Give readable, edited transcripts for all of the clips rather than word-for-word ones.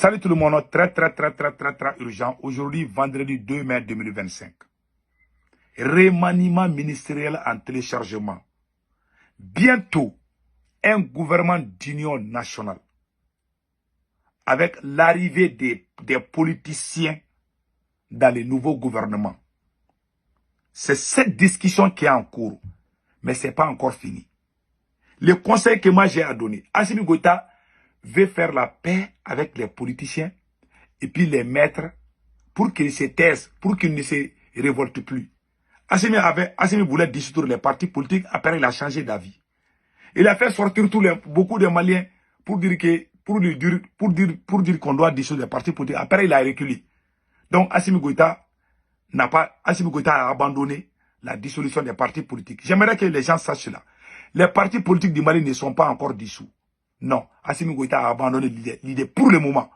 Salut tout le monde, très urgent. Aujourd'hui, vendredi 2 mai 2025. Remaniement ministériel en téléchargement. Bientôt, un gouvernement d'union nationale. Avec l'arrivée des politiciens dans les nouveaux gouvernements. C'est cette discussion qui est en cours. Mais ce n'est pas encore fini. Le conseil que moi j'ai à donner, Assimi Goïta veut faire la paix avec les politiciens et puis les mettre pour qu'ils se taisent, pour qu'ils ne se révoltent plus. Assimi voulait dissoudre les partis politiques, après il a changé d'avis. Il a fait sortir beaucoup de Maliens pour dire qu'on doit dissoudre les partis politiques. Après il a reculé. Donc Assimi Goïta a abandonné la dissolution des partis politiques. J'aimerais que les gens sachent cela. Les partis politiques du Mali ne sont pas encore dissous. Non, Assimi Goïta a abandonné l'idée pour le moment.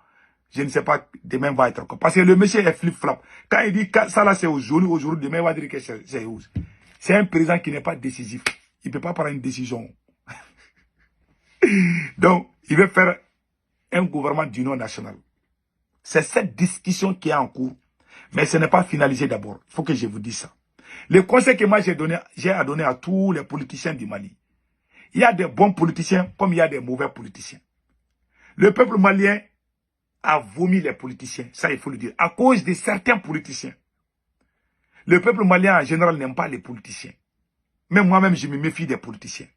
Je ne sais pas, demain va être quoi. Parce que le monsieur est flip-flop. Quand il dit que ça là c'est aujourd'hui, demain il va dire que c'est où. C'est un président qui n'est pas décisif. Il ne peut pas prendre une décision. Donc, il veut faire un gouvernement d'union nationale. C'est cette discussion qui est en cours. Mais ce n'est pas finalisé d'abord. Il faut que je vous dise ça. Le conseil que moi j'ai à donner à tous les politiciens du Mali. Il y a des bons politiciens comme il y a des mauvais politiciens. Le peuple malien a vomi les politiciens, ça il faut le dire, à cause de certains politiciens. Le peuple malien en général n'aime pas les politiciens. Même moi-même, je me méfie des politiciens.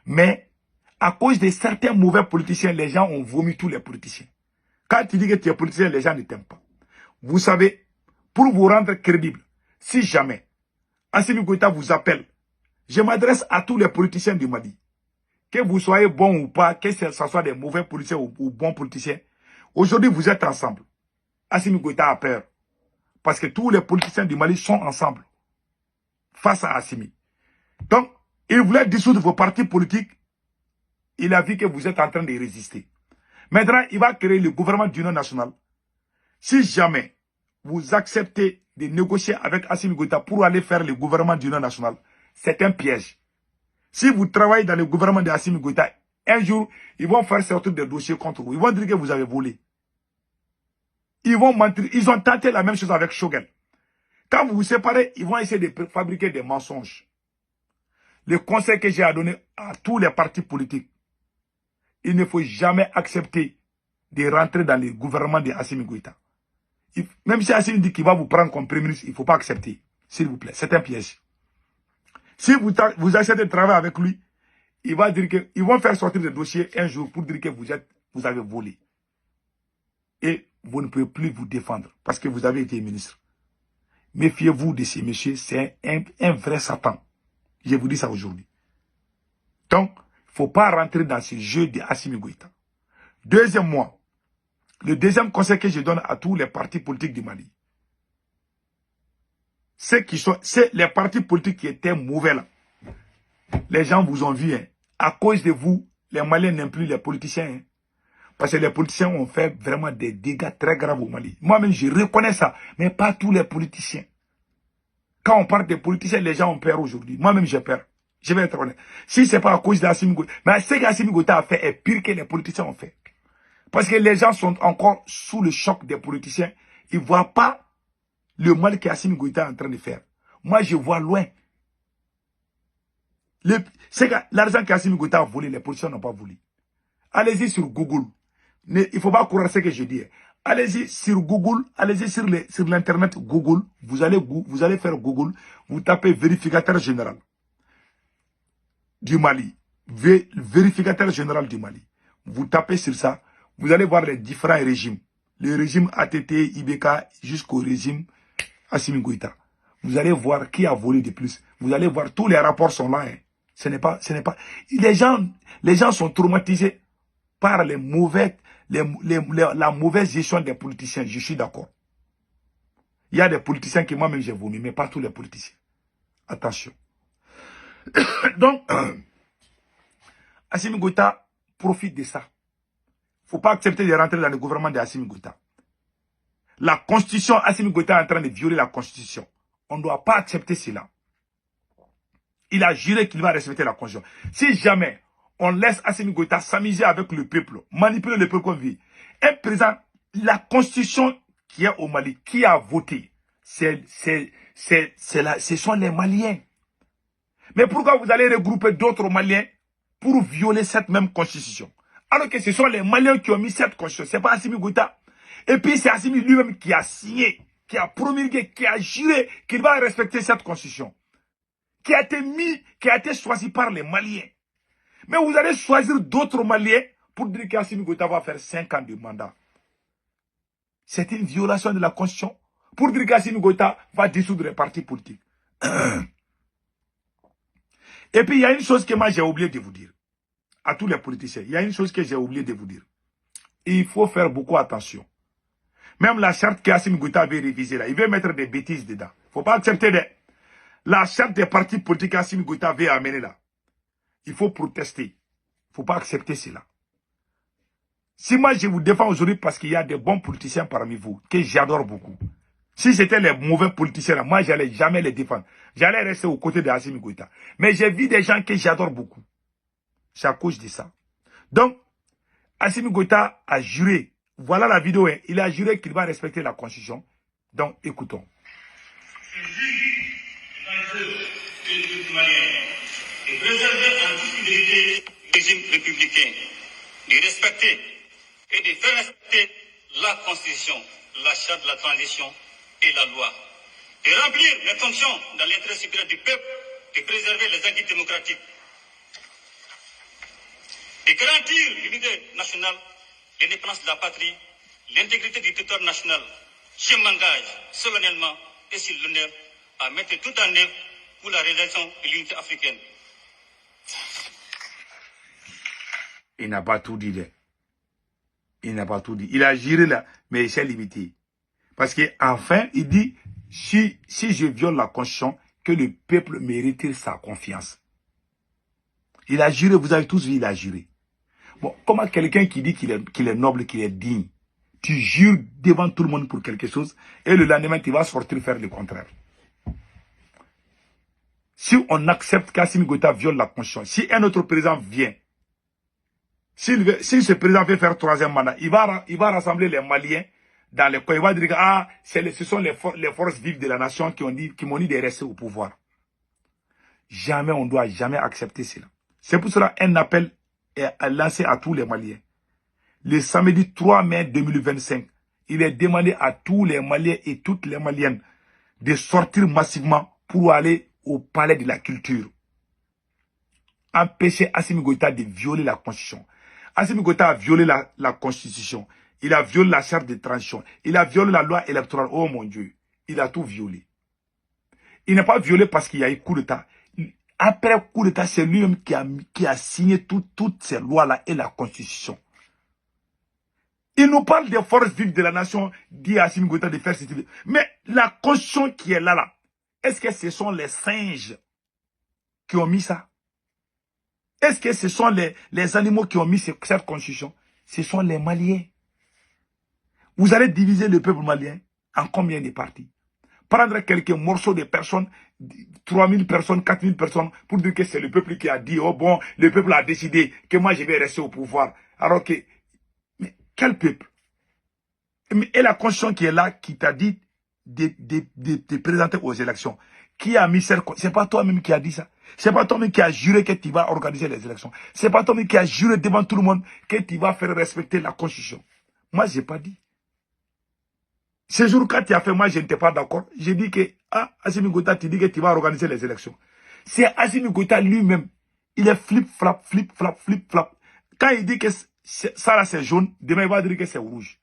Mais à cause de certains mauvais politiciens, les gens ont vomi tous les politiciens. Quand tu dis que tu es politicien, les gens ne t'aiment pas. Vous savez, pour vous rendre crédible, si jamais Assimi Goïta vous appelle, je m'adresse à tous les politiciens du Mali. Que vous soyez bon ou pas, que ce soit des mauvais politiciens ou bons politiciens, aujourd'hui vous êtes ensemble. Assimi Goïta a peur. Parce que tous les politiciens du Mali sont ensemble. Face à Assimi. Donc, il voulait dissoudre vos partis politiques. Il a vu que vous êtes en train de résister. Maintenant, il va créer le gouvernement d'union nationale. Si jamais vous acceptez de négocier avec Assimi Goïta pour aller faire le gouvernement d'union nationale, c'est un piège. Si vous travaillez dans le gouvernement de Assimi Goïta, un jour, ils vont faire sortir des dossiers contre vous. Ils vont dire que vous avez volé. Ils vont mentir. Ils ont tenté la même chose avec Shogel. Quand vous vous séparez, ils vont essayer de fabriquer des mensonges. Le conseil que j'ai à donner à tous les partis politiques, il ne faut jamais accepter de rentrer dans le gouvernement de Assimi Goïta. Même si Assimi dit qu'il va vous prendre comme premier ministre, il ne faut pas accepter. S'il vous plaît, c'est un piège. Si vous acceptez de travailler avec lui, il va dire que ils vont faire sortir des dossiers un jour pour dire que vous avez volé. Et vous ne pouvez plus vous défendre parce que vous avez été ministre. Méfiez-vous de ces messieurs, c'est un vrai Satan. Je vous dis ça aujourd'hui. Donc, il ne faut pas rentrer dans ce jeu de Assimi Goïta. Deuxièmement, le deuxième conseil que je donne à tous les partis politiques du Mali, c'est les partis politiques qui étaient mauvais là. Les gens vous ont vu. Hein. À cause de vous, les Maliens n'aiment plus les politiciens. Hein. Parce que les politiciens ont fait vraiment des dégâts très graves au Mali. Moi-même, je reconnais ça. Mais pas tous les politiciens. Quand on parle des politiciens, les gens ont peur aujourd'hui. Moi-même, j'ai peur. Je vais être honnête. Si ce n'est pas à cause d'Assimi Goïta. Mais ce qu'Assimi Goïta a fait est pire que les politiciens ont fait. Parce que les gens sont encore sous le choc des politiciens. Ils ne voient pas le mal qu'Assimi Goïta est en train de faire. Moi, je vois loin. L'argent qu'Assimi Goïta a volé, les politiciens n'ont pas volé. Allez-y sur Google. Il ne faut pas croire ce que je dis. Allez-y sur Google, allez-y sur l'internet Google. Vous allez faire Google. Vous tapez vérificateur général du Mali. Vérificateur général du Mali. Vous tapez sur ça. Vous allez voir les différents régimes. Le régime ATT, IBK, jusqu'au régime Assimi Goïta. Vous allez voir qui a volé de plus. Vous allez voir, tous les rapports sont là. Hein. Ce n'est pas. Les gens sont traumatisés par la mauvaise gestion des politiciens. Je suis d'accord. Il y a des politiciens que moi-même j'ai vomi, mais pas tous les politiciens. Attention. Donc, Assimi Goïta profite de ça. Il ne faut pas accepter de rentrer dans le gouvernement d'Assimi Goïta. La constitution, Assimi Goïta est en train de violer la constitution. On ne doit pas accepter cela. Il a juré qu'il va respecter la constitution. Si jamais on laisse Assimi Goïta s'amuser avec le peuple, manipuler le peuple comme vie, Un président, la constitution qui est au Mali, qui a voté, ce sont les Maliens. Mais pourquoi vous allez regrouper d'autres Maliens pour violer cette même constitution? Alors que ce sont les Maliens qui ont mis cette constitution. Ce n'est pas Assimi Goïta. Et puis c'est Assimi lui-même qui a signé, qui a promulgué, qui a juré qu'il va respecter cette constitution. Qui a été choisi par les Maliens. Mais vous allez choisir d'autres Maliens pour dire qu'Assimi Goïta va faire 5 ans de mandat. C'est une violation de la constitution pour dire qu'Assimi Goïta va dissoudre les partis politiques. Et puis il y a une chose que moi j'ai oublié de vous dire. À tous les politiciens, il y a une chose que j'ai oublié de vous dire. Il faut faire beaucoup attention. Même la charte qu'Assimi Goïta avait révisée là, il veut mettre des bêtises dedans. Il ne faut pas accepter la charte des partis politiques qu'Assimi Goïta avait amenée là. Il faut protester. Il ne faut pas accepter cela. Si moi je vous défends aujourd'hui parce qu'il y a des bons politiciens parmi vous, que j'adore beaucoup. Si c'était les mauvais politiciens là, moi je n'allais jamais les défendre. J'allais rester aux côtés d'Assimi Goïta. Mais j'ai vu des gens que j'adore beaucoup. C'est à cause de ça. Donc, Assimi Goïta a juré. Voilà la vidéo. Hein, il a juré qu'il va respecter la Constitution. Donc, écoutons. De préserver en toute fidélité le régime républicain, de respecter et de faire respecter la Constitution, la charte de la transition et la loi, de remplir les fonctions dans l'intérêt supérieur du peuple, de préserver les acquis démocratiques, de garantir l'unité nationale, l'indépendance de la patrie, l'intégrité du territoire national. Je m'engage solennellement et sur l'honneur à mettre tout en œuvre pour la réalisation de l'unité africaine. Il n'a pas tout dit là. Il n'a pas tout dit. Il a juré là, mais il s'est limité. Parce qu'enfin, il dit, si je viole la Constitution, que le peuple me retire sa confiance. Il a juré, vous avez tous vu, il a juré. Bon, comment quelqu'un qui dit qu'il est noble, qu'il est digne, tu jures devant tout le monde pour quelque chose, et le lendemain, tu vas sortir faire le contraire. Si on accepte qu'Assimi Goïta viole la Constitution, si un autre président vient, si ce président veut faire 3e mandat, il va rassembler les Maliens dans les coins. Il va dire que ce sont les forces vives de la nation qui m'ont dit de rester au pouvoir. Jamais, on ne doit jamais accepter cela. C'est pour cela un appel est lancé à tous les Maliens. Le samedi 3 mai 2025, il est demandé à tous les Maliens et toutes les Maliennes de sortir massivement pour aller au palais de la culture. Empêcher Assimi Goïta de violer la Constitution. Assimi Goïta a violé la Constitution. Il a violé la charte de transition. Il a violé la loi électorale. Oh mon Dieu. Il a tout violé. Il n'a pas violé parce qu'il y a eu coup d'État. Après coup d'État, c'est lui-même qui a signé toutes ces lois-là et la Constitution. Il nous parle des forces vives de la nation, dit Assimi Goïta de faire cette idée. Mais la Constitution qui est là, est-ce que ce sont les singes qui ont mis ça? Est-ce que ce sont les animaux qui ont mis cette constitution? Ce sont les Maliens. Vous allez diviser le peuple malien en combien de parties? Prendre quelques morceaux de personnes, 3000 personnes, 4000 personnes, pour dire que c'est le peuple qui a dit, oh bon, le peuple a décidé que moi je vais rester au pouvoir. Alors que, mais quel peuple? Et la constitution qui est là, qui t'a dit de te présenter aux élections. Qui a mis cette constitution? C'est pas toi-même qui a dit ça. C'est pas toi-même qui a juré que tu vas organiser les élections. C'est pas toi-même qui a juré devant tout le monde que tu vas faire respecter la constitution. Moi, je n'ai pas dit. Ce jour, quand tu as fait, moi, je n'étais pas d'accord. J'ai dit que, Assimi Goïta, tu dis que tu vas organiser les élections. C'est Assimi Goïta lui-même. Il est flip-flap, flip-flap, flip-flap. Quand il dit que ça là, c'est jaune, demain, il va dire que c'est rouge.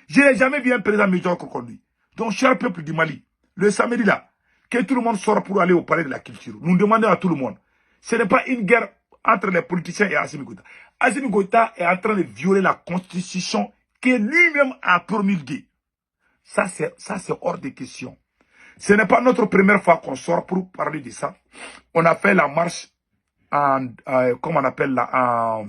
Je n'ai jamais vu un président médiocre comme lui. Donc, cher peuple du Mali, le samedi là, que tout le monde sort pour aller au palais de la culture. Nous demandons à tout le monde. Ce n'est pas une guerre entre les politiciens et Assimi Goïta. Assimi Goïta est en train de violer la constitution que lui-même a promulguée. Ça, c'est hors de question. Ce n'est pas notre première fois qu'on sort pour parler de ça. On a fait la marche comment on appelle là,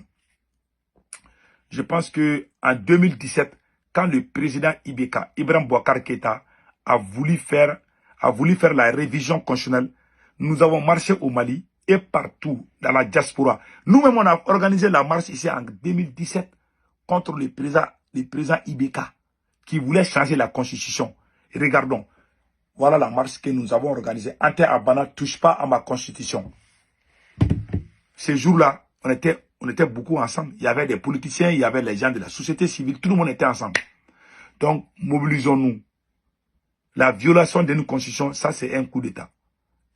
je pense que en 2017, quand le président Ibeka, Ibrahim Boubacar Keïta, a voulu faire la révision constitutionnelle, nous avons marché au Mali et partout dans la diaspora. Nous-mêmes, on a organisé la marche ici en 2017 contre le président le président Ibeka, qui voulait changer la constitution. Et regardons, voilà la marche que nous avons organisée. Ante Abana, touche pas à ma constitution. Ce jour-là, on était beaucoup ensemble. Il y avait des politiciens, il y avait les gens de la société civile, tout le monde était ensemble. Donc, mobilisons-nous. La violation de nos constitutions, ça c'est un coup d'État.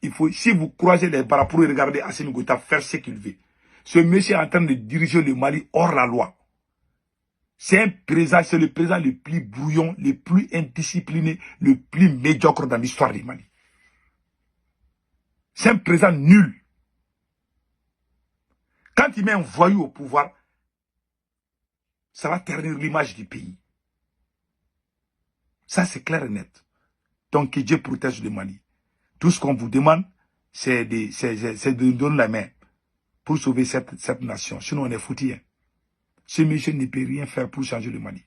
Il faut, si vous croisez les bras pour regarder Assimi Goïta faire ce qu'il veut, ce monsieur est en train de diriger le Mali hors la loi. C'est le président le plus brouillon, le plus indiscipliné, le plus médiocre dans l'histoire du Mali. C'est un président nul. Quand il met un voyou au pouvoir, ça va ternir l'image du pays. Ça, c'est clair et net. Donc, que Dieu protège le Mali. Tout ce qu'on vous demande, c'est de donner la main pour sauver cette nation. Sinon, on est foutu. Hein. Ce monsieur ne peut rien faire pour changer le Mali.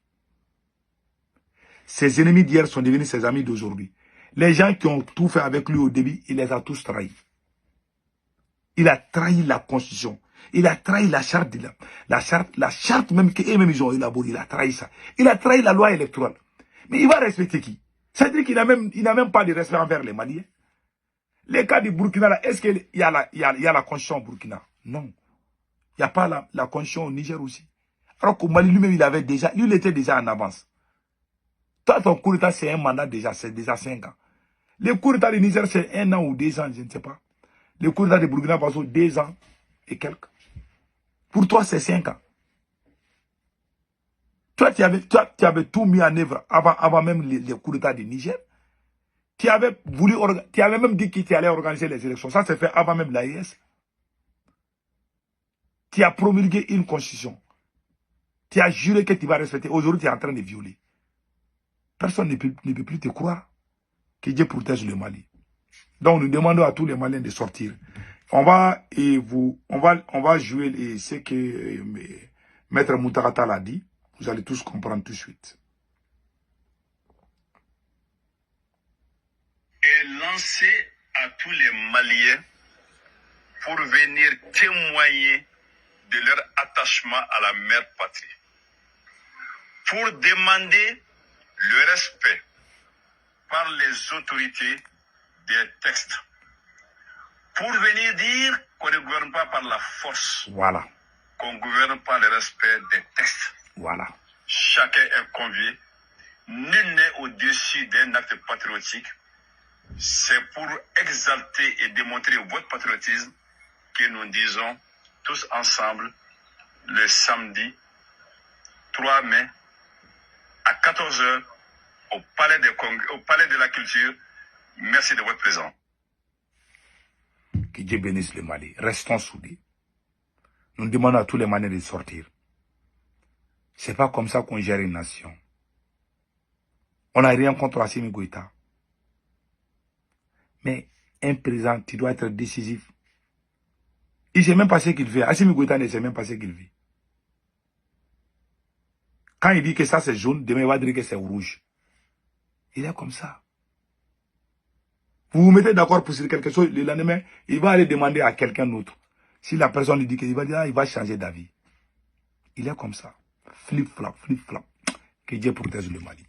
Ses ennemis d'hier sont devenus ses amis d'aujourd'hui. Les gens qui ont tout fait avec lui au début, il les a tous trahis. Il a trahi la constitution. Il a trahi la charte. La charte même qu'eux-mêmes ils ont élaborée. Il a trahi ça. Il a trahi la loi électorale. Mais il va respecter qui? C'est-à-dire qu'il n'a même pas de respect envers les Maliens. Les cas du Burkina, là, est-ce qu'il y a la constitution au Burkina? Non. Il n'y a pas la constitution au Niger aussi. Alors qu'au Mali lui-même, il était déjà en avance. Toi, ton coup d'État, c'est un mandat déjà, c'est déjà 5 ans. Le coup d'État du Niger, c'est 1 an ou 2 ans, je ne sais pas. Le coup d'État du Burkina Faso, 2 ans et quelques. Pour toi, c'est 5 ans. Toi, tu avais tout mis en œuvre avant même les coups d'État du Niger. Tu avais même dit que tu allais organiser les élections. Ça s'est fait avant même l'AES. Tu as promulgué une constitution. Tu as juré que tu vas respecter. Aujourd'hui, tu es en train de violer. Personne ne peut plus te croire. Que Dieu protège le Mali. Donc, nous demandons à tous les Maliens de sortir. On va jouer ce que Maître Moutarata l'a dit. Vous allez tous comprendre tout de suite. Et lancer à tous les Maliens pour venir témoigner de leur attachement à la mère patrie. Pour demander le respect par les autorités des textes. Pour venir dire qu'on ne gouverne pas par la force. Voilà. Qu'on gouverne par le respect des textes. Voilà. Chacun est convié. Nul n'est au-dessus d'un acte patriotique. C'est pour exalter et démontrer votre patriotisme que nous disons tous ensemble le samedi 3 mai à 14 h au Palais de la Culture. Merci de votre présence. Que Dieu bénisse le Mali. Restons soudés. Nous demandons à tous les Maliens de sortir. C'est pas comme ça qu'on gère une nation. On n'a rien contre Assimi Goïta. Mais un président, tu dois être décisif. Il ne sait même pas ce qu'il fait. Assimi Goïta ne sait même pas ce qu'il fait. Quand il dit que ça c'est jaune, demain il va dire que c'est rouge. Il est comme ça. Vous vous mettez d'accord pour dire quelque chose, le lendemain, il va aller demander à quelqu'un d'autre. Si la personne lui dit qu'il va dire, il va changer d'avis. Il est comme ça. Flip-flap, flip-flap. Que Dieu protège le Mali.